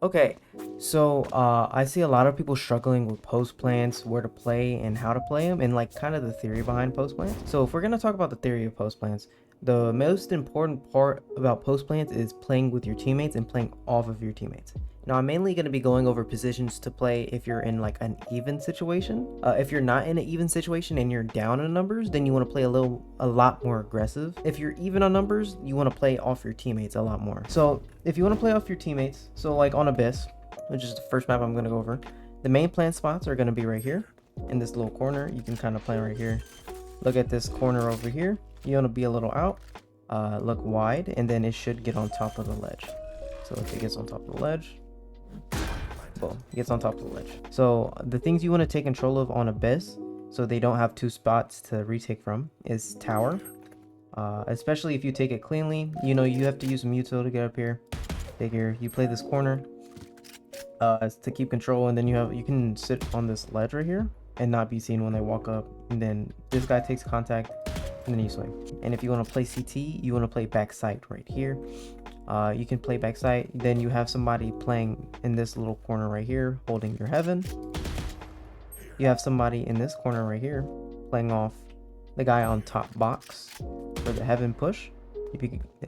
Okay, so I see a lot of people struggling with post plants, where to play and how to play them, and like kind of the theory behind post plants. So if we're gonna talk about the theory of post plants, the most important part about post plants is playing with your teammates and playing off of your teammates. Now I'm mainly gonna be going over positions to play if you're in like an even situation. If you're not in an even situation and you're down in numbers, then you want to play a lot more aggressive. If you're even on numbers, you want to play off your teammates a lot more. So if you want to play off your teammates, so like on Abyss, which is the first map I'm gonna go over, the main plant spots are gonna be right here in this little corner. You can kind of play right here. Look at this corner over here. You want to be a little out, look wide, and then it should get on top of the ledge. So if it gets on top of the ledge, boom, it gets on top of the ledge. So the things you want to take control of on Abyss, so they don't have two spots to retake from, is tower. Especially if you take it cleanly, you know you have to use Muto to get up here. Figure you play this corner to keep control, and then you can sit on this ledge right here and not be seen when they walk up, and then this guy takes contact and then you swing. And if you want to play CT, you want to play backside right here. You can play backside, then you have somebody playing in this little corner right here holding your heaven. You have somebody in this corner right here playing off the guy on top box for the heaven push.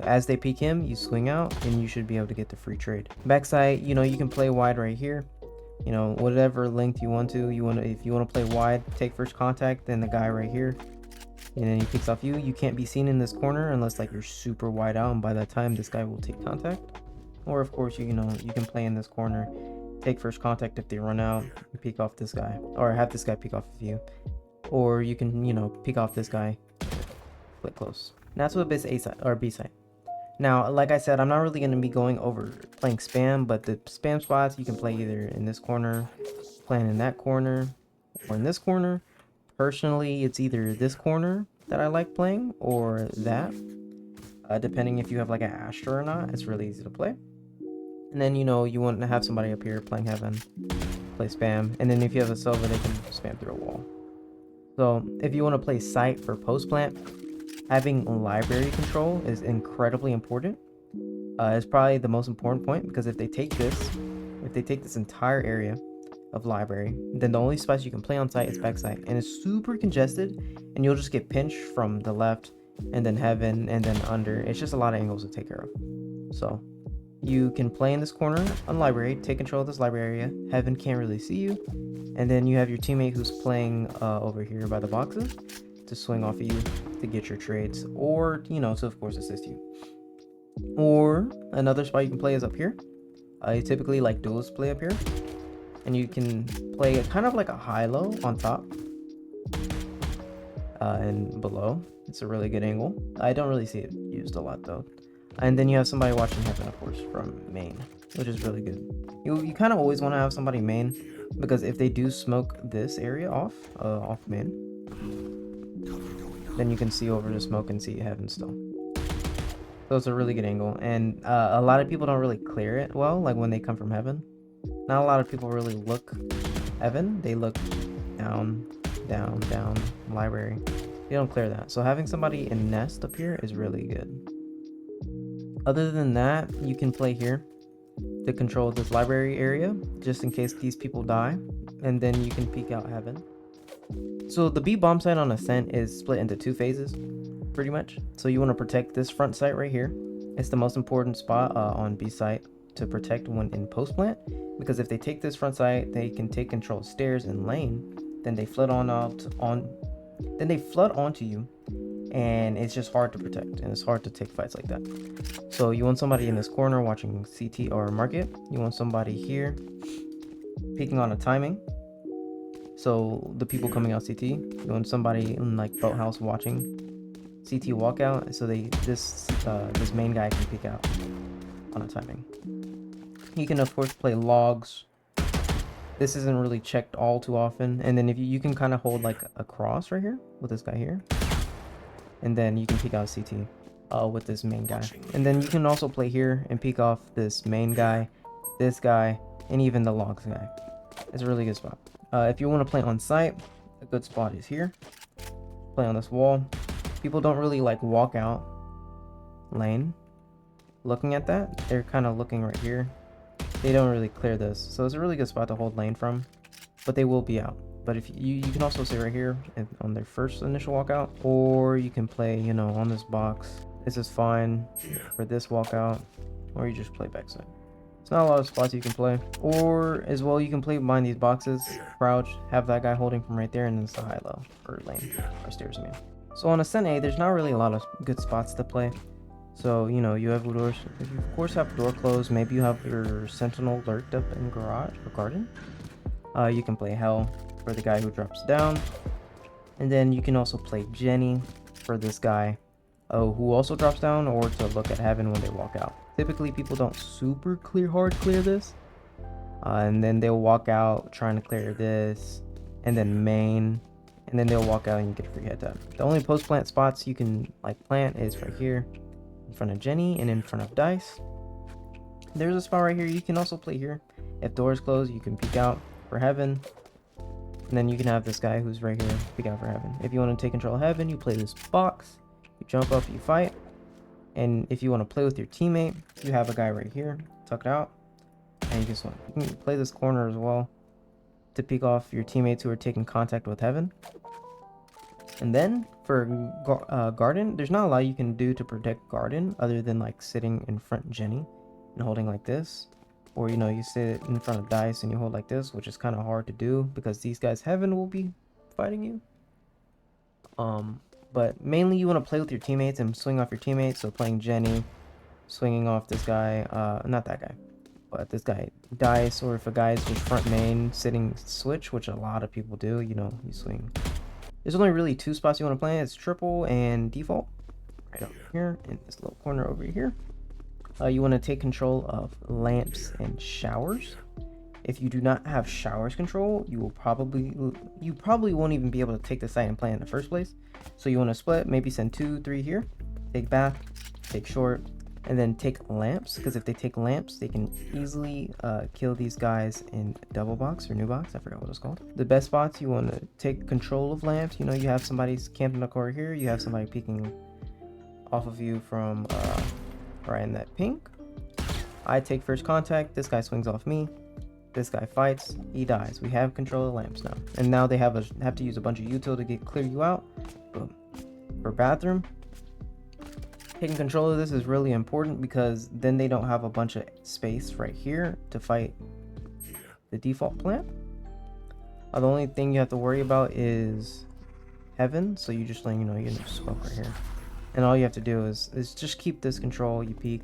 As they peek him, you swing out and you should be able to get the free trade. Backside, you know, you can play wide right here. You know, whatever length you want to. If you want to play wide, take first contact, then the guy right here, and then he picks off you. You can't be seen in this corner unless like you're super wide out, and by that time this guy will take contact. Or of course, you know, you can play in this corner, take first contact if they run out, and peek off this guy, or have this guy peek off of you. Or you can, you know, peek off this guy, play close. And that's what Abyss A side or B side. Now, like I said, I'm not really going to be going over playing spam, but the spam spots you can play either in this corner, playing in that corner, or in this corner. Personally, it's either this corner that I like playing or that. Depending if you have like an Astra or not, it's really easy to play. And then, you know, you want to have somebody up here playing heaven, play spam. And then if you have a Silva, they can spam through a wall. So if you want to play site for post plant, having library control is incredibly important. It's probably the most important point, because if they take this entire area of library, then the only spots you can play on site is backside, and it's super congested, and you'll just get pinched from the left, and then heaven, and then under. It's just a lot of angles to take care of. So you can play in this corner on library, take control of this library area. Heaven can't really see you, and then you have your teammate who's playing over here by the boxes to swing off of you to get your trades, or, you know, to of course assist you. Or another spot you can play is up here. I typically like duelists play up here, and you can play kind of like a high-low on top and below. It's a really good angle. I don't really see it used a lot though. And then you have somebody watching heaven, of course, from main, which is really good. You kind of always want to have somebody main, because if they do smoke this area off main, then you can see over the smoke and see heaven still. So it's a really good angle, and a lot of people don't really clear it well, like when they come from heaven. Not a lot of people really look heaven. They look down, down, down, library. They don't clear that. So having somebody in nest up here is really good. Other than that, you can play here to control this library area, just in case these people die, and then you can peek out heaven. So the B bomb site on Ascent is split into two phases, pretty much. So you want to protect this front site right here. It's the most important spot on B site to protect when in post plant, because if they take this front site, they can take control of stairs and lane. Then they flood onto you, and it's just hard to protect, and it's hard to take fights like that. So you want somebody in this corner watching CT or market. You want somebody here peeking on a timing, so the people coming out CT. You want somebody in like boathouse watching CT walkout, so this main guy can peek out on a timing. You can of course play logs. This isn't really checked all too often. And then if you can kind of hold like a cross right here with this guy here, and then you can peek out CT with this main guy. And then you can also play here and peek off this main guy, this guy, and even the logs guy. It's a really good spot. If you want to play on site, a good spot is here. Play on this wall. People don't really like walk out lane looking at that. They're kind of looking right here they don't really clear this. So it's a really good spot to hold lane from, but they will be out. But if you can also sit right here on their first initial walkout, or you can play, you know, on this box. This is fine for this walkout, or you just play backside. It's not a lot of spots you can play. Or as well, you can play behind these boxes, crouch, have that guy holding from right there, and then it's the high-low or lane or stairs, I mean. So on Ascent A, there's not really a lot of good spots to play. So, you know, you have doors. If you, of course, have door closed, maybe you have your sentinel lurked up in garage or garden. You can play Hell for the guy who drops down. And then you can also play Jenny for this guy who also drops down, or to look at Heaven when they walk out. Typically, people don't super hard clear this. And then they'll walk out trying to clear this, and then main, and then they'll walk out and you get a free head tap. The only post plant spots you can like plant is right here, in front of Jenny and in front of Dice. There's a spot right here. You can also play here. If doors close, you can peek out for Heaven. And then you can have this guy who's right here, peek out for Heaven. If you want to take control of Heaven, you play this box. You jump up, you fight. And if you want to play with your teammate, you have a guy right here, tucked out. And you can swing. You can play this corner as well to peek off your teammates who are taking contact with Heaven. And then for Garden, there's not a lot you can do to protect Garden other than like sitting in front Jenny and holding like this. Or, you know, you sit in front of Dice and you hold like this, which is kind of hard to do because these guys Heaven will be fighting you. But mainly you want to play with your teammates and swing off your teammates. So playing Jenny, swinging off this guy, not that guy, but this guy Dice. Or if a guy is just front main sitting switch, which a lot of people do, you know, you swing. There's only really two spots you want to play. It's triple and default, right over here in this little corner over here. You want to take control of lamps and showers. If you do not have showers control, you probably won't even be able to take the site and play in the first place. So you want to split, maybe send 2, 3 here, take bath, take short, and then take lamps, because if they take lamps, they can easily kill these guys in double box or new box. I forgot what it's called. The best spots, you want to take control of lamps. You know, you have somebody camping in the corner here, you have somebody peeking off of you from right in that pink. I take first contact, this guy swings off me, this guy fights, he dies. We have control of lamps now. And now they have to use a bunch of util to clear you out. Boom. For bathroom, taking control of this is really important because then they don't have a bunch of space right here to fight the default plant. The only thing you have to worry about is Heaven, so you just, you know, you can just smoke right here. And all you have to do is just keep this control, you peek.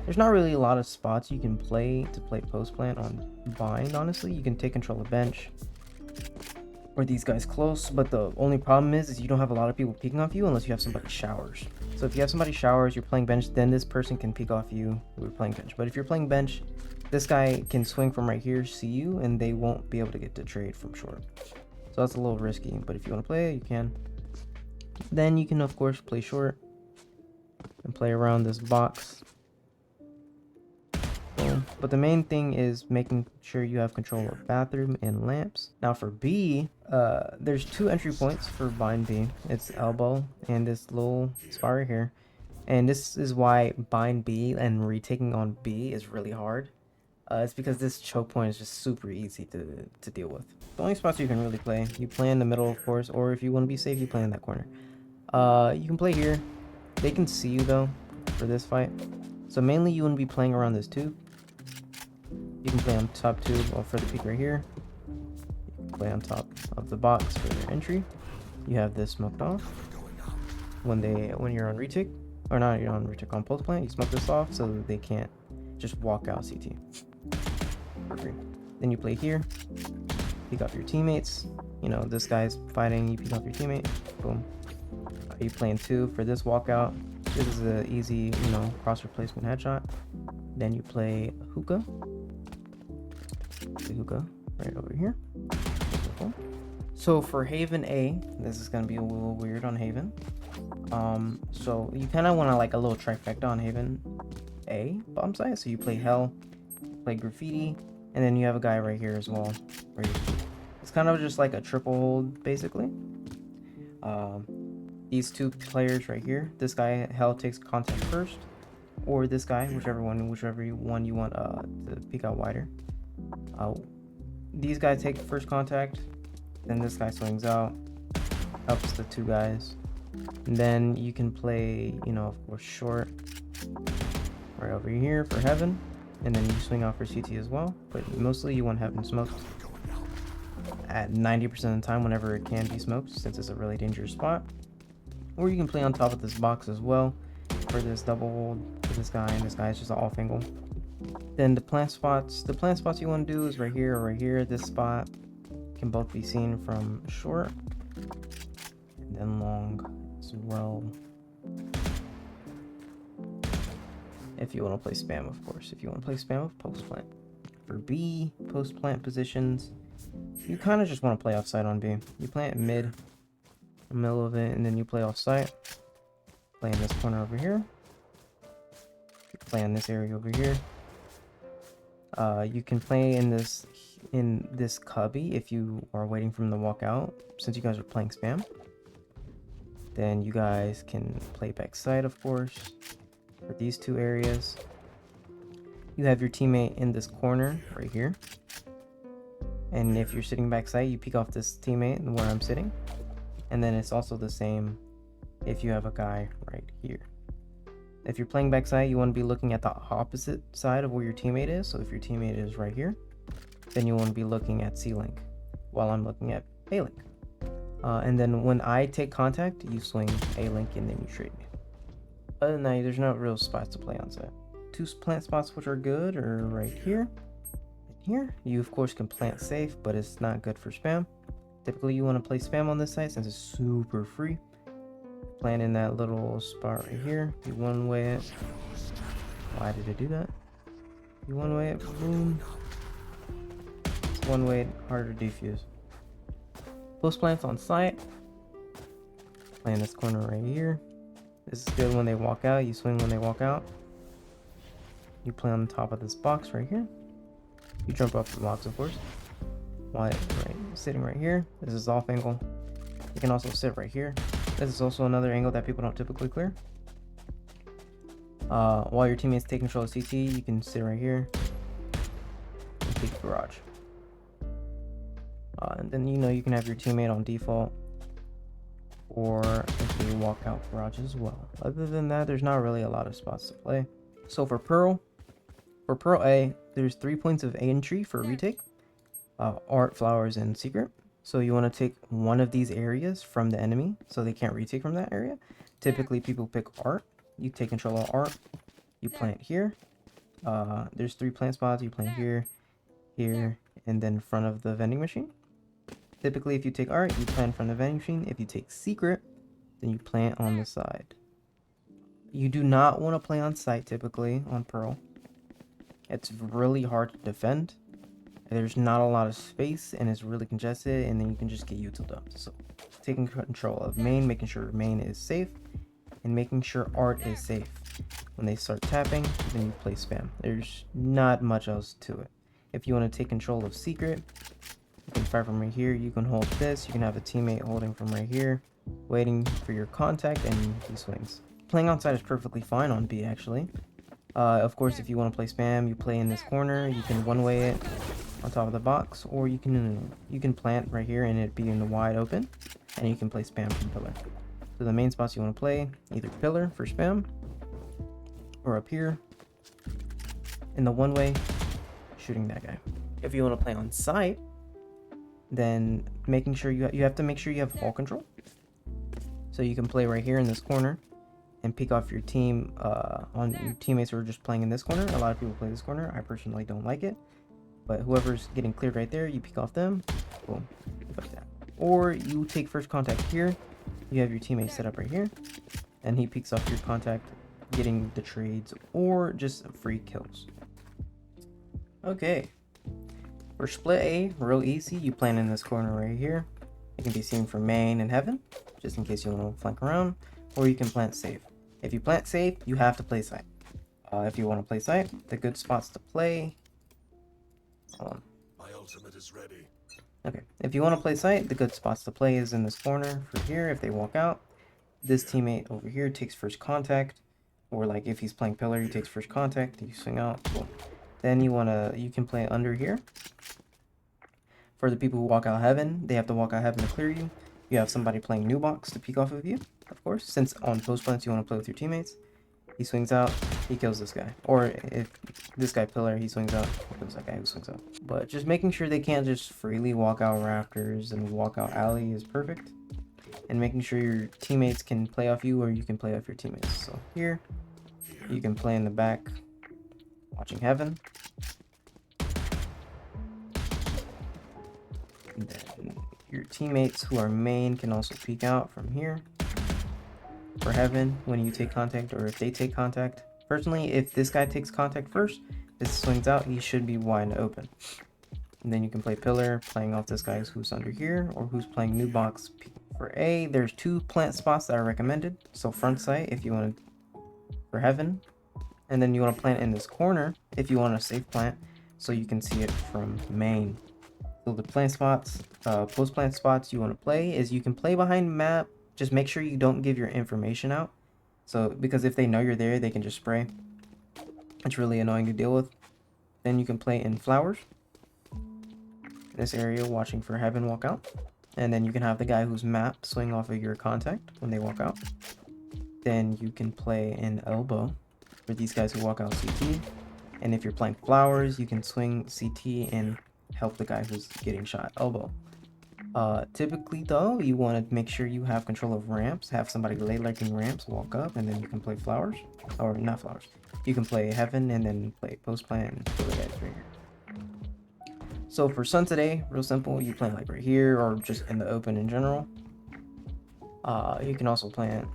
There's not really a lot of spots you can play to play post plant on bind, honestly. You can take control of bench or these guys close, but the only problem is you don't have a lot of people peeking off you unless you have somebody showers. So if you have somebody showers, you're playing bench, then this person can peek off you. We're playing bench. But if you're playing bench, this guy can swing from right here, see you, and they won't be able to get to trade from short. So that's a little risky, but if you want to play it, you can. Then you can, of course, play short and play around this box. Boom. But the main thing is making sure you have control of bathroom and lamps. Now for B, there's 2 entry points for bind B. It's elbow and this little spot right here. And this is why bind B and retaking on B is really hard. It's because this choke point is just super easy to deal with. The only spots you can really play, you play in the middle, of course, or if you want to be safe, you play in that corner. You can play here. They can see you though for this fight. So mainly you want to be playing around this tube. You can play on top tube or for the peak right here. You can play on top of the box for your entry. You have this smoked off. When you're on retake, or not, you're on retake on post plant, you smoke this off so that they can't just walk out CT for free. Then you play here, pick up your teammates. You know, this guy's fighting, you pick up your teammate, boom. You playing 2 for this walkout. This is an easy, you know, cross replacement headshot. Then you play hookah. The hookah right over here. Beautiful. So for Haven A, this is gonna be a little weird on Haven. So you kind of want to like a little trifecta on Haven A bomb site. So you play Hell, play Graffiti, and then you have a guy right here as well. It's kind of just like a triple hold basically. These 2 players right here. This guy Hell takes contact first. or this guy, whichever one you want to peek out wider. These guys take first contact, then this guy swings out, helps the two guys. And then you can play, you know, of course, short right over here for heaven, and then you swing out for CT as well, but mostly you want heaven smoked at 90% of the time whenever it can be smoked, since it's a really dangerous spot. Or you can play on top of this box as well for this double hold for this guy, and this guy is just an off angle. Then the plant spots you want to do is right here or right here. This spot can both be seen from short and then long as well. If you want to play spam, of course. If you want to play spam with post plant. For B, post plant positions, you kind of just want to play offside on B. You plant mid, the middle of it, and then you play offside. Play in this corner over here. You play in this area over here. You can play in this cubby if you are waiting for him to walk out. Since you guys are playing spam, then you guys can play backside, of course. For these two areas, you have your teammate in this corner right here, and if you're sitting backside, you peek off this teammate where I'm sitting, and then it's also the same if you have a guy right here. If you're playing backside, you want to be looking at the opposite side of where your teammate is. So if your teammate is right here, then you want to be looking at C-Link while I'm looking at A-Link. And then when I take contact, you swing A-Link and then you trade me. Other than that, there's no real spots to play on site. Two plant spots which are good are right here and here. You of course can plant safe, but it's not good for spam. Typically you want to play spam on this site since it's super free. Plant in that little spot right here. You one way it. Why did it do that? You one way it. Boom. It's one way harder to defuse. Post plants on site. Play in this corner right here. This is good when they walk out. You swing when they walk out. You play on the top of this box right here. You jump off the box, of course. While sitting right here. This is off angle. You can also sit right here. This is also another angle that people don't typically clear. While your teammates take control of CT, you can sit right here and take garage. And then you can have your teammate on default, or if they walk out garage as well. Other than that, there's not really a lot of spots to play. So for Pearl A, there's 3 points of entry for retake, art, flowers, and secret. So you want to take one of these areas from the enemy so they can't retake from that area. Typically people pick art. You take control of art, you plant here. There's 3 plant spots. You plant here, here, and then in front of the vending machine. Typically if you take art, you plant in front of the vending machine. If you take secret, then you plant on the side. You do not want to play on site typically on Pearl. It's really hard to defend. There's not a lot of space and it's really congested, and then you can just get utiled up. So taking control of main, making sure main is safe, and making sure art is safe. When they start tapping, then you play spam. There's not much else to it. If you want to take control of secret, you can fire from right here. You can hold this. You can have a teammate holding from right here, waiting for your contact, and he swings. Playing outside is perfectly fine on B actually. Of course, if you want to play spam, you play in this corner. You can one-way it on top of the box, or you can plant right here and it be in the wide open, and you can play spam from pillar. So the main spots you want to play, either pillar for spam, or up here in the one-way, shooting that guy. If you want to play on site, then making sure you have to make sure you have hall control. So you can play right here in this corner and pick off your team on your teammates who are just playing in this corner. A lot of people play this corner. I personally don't like it, but whoever's getting cleared right there, you pick off them, boom, like that. Or you take first contact here. You have your teammate set up right here, and he picks off your contact, getting the trades or just free kills. Okay, for split A, real easy. You plant in this corner right here. It can be seen from main and heaven, just in case you want to flank around, or you can plant safe. If you plant safe, you have to play site. If you want to play site, the good spots to play. Hold on. My ultimate is ready. Okay, if you want to play site, the good spots to play is in this corner for here. If they walk out, this teammate over here takes first contact, Or like if he's playing pillar, he takes first contact, you swing out, boom. Then you can play under here. For the people who walk out heaven, they have to walk out heaven to clear you. You have somebody playing new box to peek off of you, of course, since on post plants you want to play with your teammates. He swings out, he kills this guy. Or if this guy pillar, he swings out, he kills that guy who swings out. But just making sure they can't just freely walk out rafters and walk out alley is perfect. And making sure your teammates can play off you or you can play off your teammates. So here, you can play in the back, watching heaven. And then your teammates who are main can also peek out from here for heaven when you take contact or if they take contact. Personally, if this guy takes contact first, this swings out, he should be wide open. And then you can play pillar, playing off this guy who's under here or who's playing new box. For A, there's 2 plant spots that are recommended. So front sight if you want to, for heaven. And then you want to plant in this corner if you want a safe plant so you can see it from main. So the plant spots, post plant spots you want to play is you can play behind map. Just make sure you don't give your information out. So because if they know you're there, they can just spray. It's really annoying to deal with. Then you can play in flowers. This area watching for heaven walk out. And then you can have the guy who's map swing off of your contact when they walk out. Then you can play in elbow for these guys who walk out CT. And if you're playing flowers, you can swing CT and help the guy who's getting shot elbow. Typically though, you want to make sure you have control of ramps, have somebody lay lurking ramps, walk up, and then you can play flowers, or not flowers. You can play heaven and then play post plant and kill the guys right here. So for sun today, real simple, you play like right here or just in the open in general. You can also plant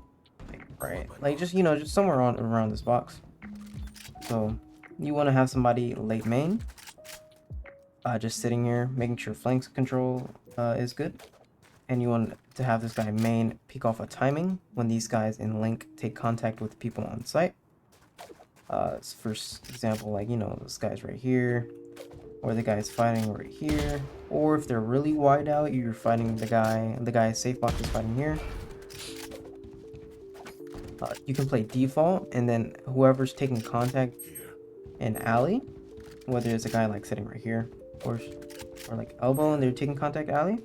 like just just somewhere around this box. So you want to have somebody late main, just sitting here, making sure flanks control is good. And you want to have this guy main peek off a timing when these guys in link take contact with people on site. For example, like, this guy's right here, or the guy's fighting right here, or if they're really wide out, you're fighting the guy's safe box is fighting here. You can play default, and then whoever's taking contact in alley, whether it's a guy like sitting right here, or like elbow and they're taking contact alley,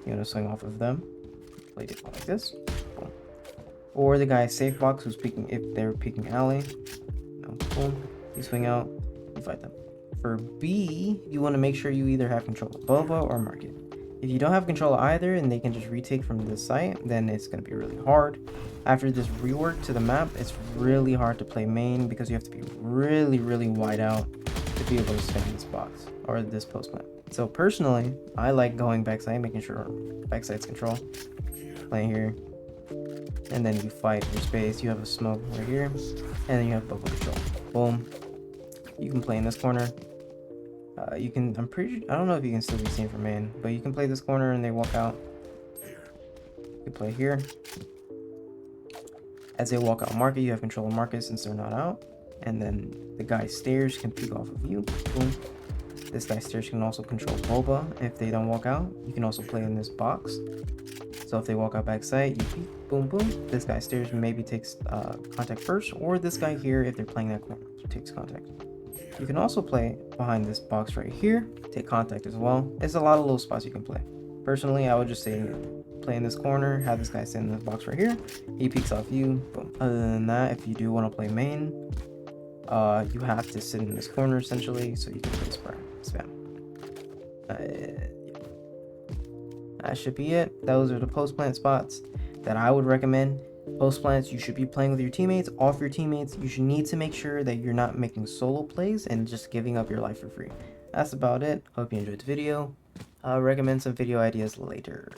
you want to swing off of them, play default like this, boom. Or the guy's safe box who's peeking, if they're peeking alley, boom, you swing out, you fight them. For B, you want to make sure you either have control of Boba or Market. If you don't have control of either and they can just retake from the site, then it's going to be really hard. After this rework to the map, it's really hard to play main because you have to be really, really wide out to be able to spam this box or this post plant. So personally, I like going backside, making sure backside's control, playing here, and then you fight for space. You have a smoke right here, and then you have bubble control. Boom. You can play in this corner. I don't know if you can still be seen from main, but you can play this corner and they walk out. You can play here. As they walk out market, you have control of market since they're not out. And then the guy's stairs can peek off of you. Boom. This guy's stairs can also control Boba if they don't walk out. You can also play in this box. So if they walk out backside, you peek, boom, boom. This guy's stairs maybe takes contact first, or this guy here if they're playing that corner takes contact. You can also play behind this box right here, take contact as well. There's a lot of little spots you can play. Personally, I would just say play in this corner, have this guy sit in this box right here. He peeks off you, boom. Other than that, if you do want to play main, you have to sit in this corner essentially, so you can play spam. That should be it. Those are the post plant spots that I would recommend. Post plants, you should be playing with your teammates, off your teammates. You should need to make sure that you're not making solo plays and just giving up your life for free. That's about it. Hope you enjoyed the video. I'll recommend some video ideas later.